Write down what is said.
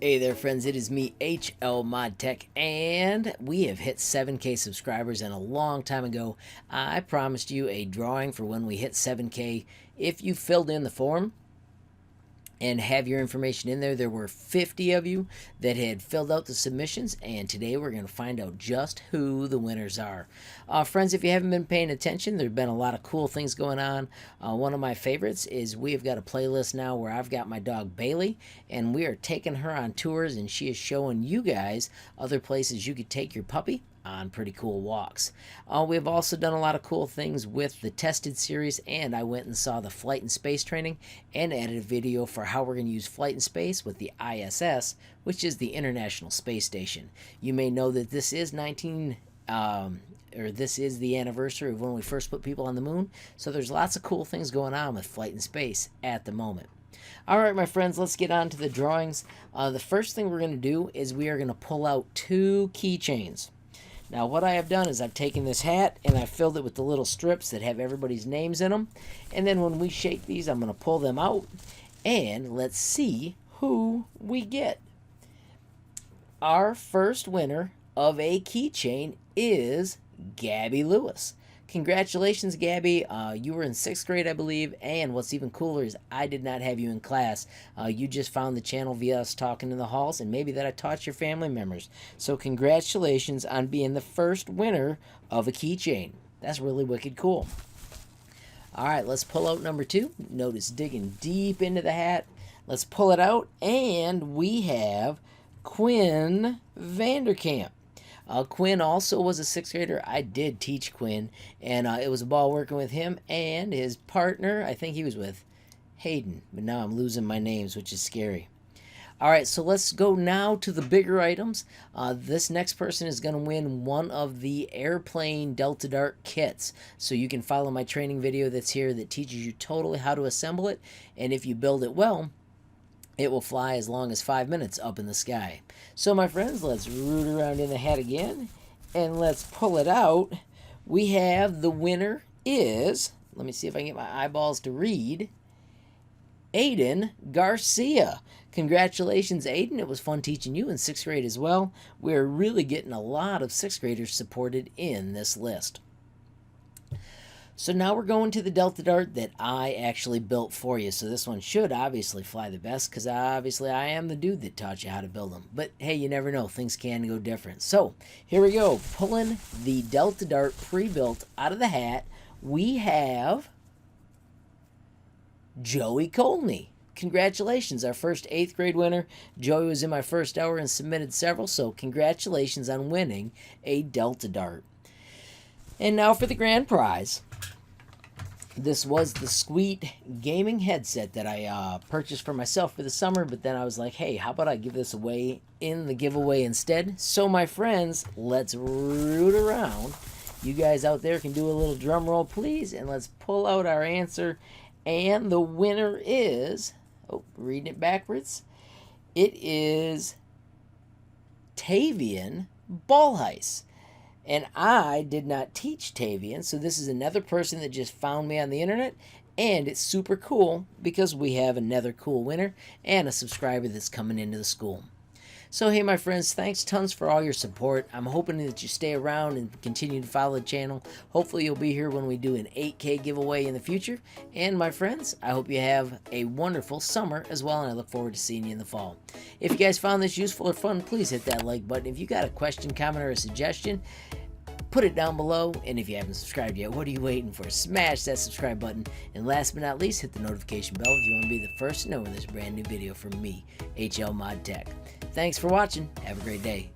Hey there friends, it is me, HLModTech, and we have hit 7K subscribers, and a long time ago I promised you a drawing for when we hit 7K. If you filled in the form and have your information in there, there were 50 of you that had filled out the submissions, and today we're going to find out just who the winners are. Friends, if you haven't been paying attention, there have been a lot of cool things going on. One of my favorites is we've got a playlist now where I've got my dog Bailey, and we are taking her on tours, and she is showing you guys other places you could take your puppy on pretty cool walks. We've also done a lot of cool things with the tested series, and I went and saw the flight and space training and added a video for how we're going to use flight and space with the ISS, which is the International Space Station. You may know that this is this is the anniversary of when we first put people on the moon, so there's lots of cool things going on with flight and space at the moment. Alright my friends, let's get on to the drawings. The first thing we're going to do is we are going to pull out 2 keychains. Now what I have done is I've taken this hat and I've filled it with the little strips that have everybody's names in them. And then when we shake these, I'm going to pull them out and let's see who we get. Our first winner of a keychain is Gabby Lewis. Congratulations, Gabby. You were in 6th grade, I believe, and what's even cooler is I did not have you in class. You just found the channel via us talking in the halls, and maybe that I taught your family members. So congratulations on being the first winner of a keychain. That's really wicked cool. All right, let's pull out number 2. Notice digging deep into the hat. Let's pull it out, and we have Quinn Vanderkamp. Quinn also was a 6th grader. I did teach Quinn, and it was a ball working with him and his partner. I think he was with Hayden, but now I'm losing my names, which is scary. All right, so let's go now to the bigger items. This next person is going to win one of the airplane Delta Dart kits. So you can follow my training video that's here that teaches you totally how to assemble it, and if you build it well, it will fly as long as 5 minutes up in the sky. So my friends, let's root around in the hat again, and let's pull it out. We have the winner is, let me see if I can get my eyeballs to read, Aiden Garcia. Congratulations, Aiden. It was fun teaching you in 6th grade as well. We're really getting a lot of 6th graders supported in this list. So now we're going to the Delta Dart that I actually built for you. So this one should obviously fly the best because obviously I am the dude that taught you how to build them. But hey, you never know. Things can go different. So here we go. Pulling the Delta Dart pre-built out of the hat, we have Joey Colney. Congratulations, our first 8th grade winner. Joey was in my first hour and submitted several, so congratulations on winning a Delta Dart. And now for the grand prize. This was the Squeet gaming headset that I purchased for myself for the summer, but then I was like, hey, how about I give this away in the giveaway instead? So my friends, let's root around. You guys out there can do a little drum roll, please, and let's pull out our answer. And the winner is, oh, reading it backwards, it is Tavian Ballheis. And I did not teach Tavian, so this is another person that just found me on the internet, and it's super cool because we have another cool winner and a subscriber that's coming into the school. So hey my friends, thanks tons for all your support. I'm hoping that you stay around and continue to follow the channel. Hopefully you'll be here when we do an 8K giveaway in the future. And my friends, I hope you have a wonderful summer as well, and I look forward to seeing you in the fall. If you guys found this useful or fun, please hit that like button. If you got a question, comment, or a suggestion, put it down below. And if you haven't subscribed yet, what are you waiting for? Smash that subscribe button. And last but not least, hit the notification bell if you want to be the first to know when there's a brand new video from me, HLModTech. Thanks for watching. Have a great day.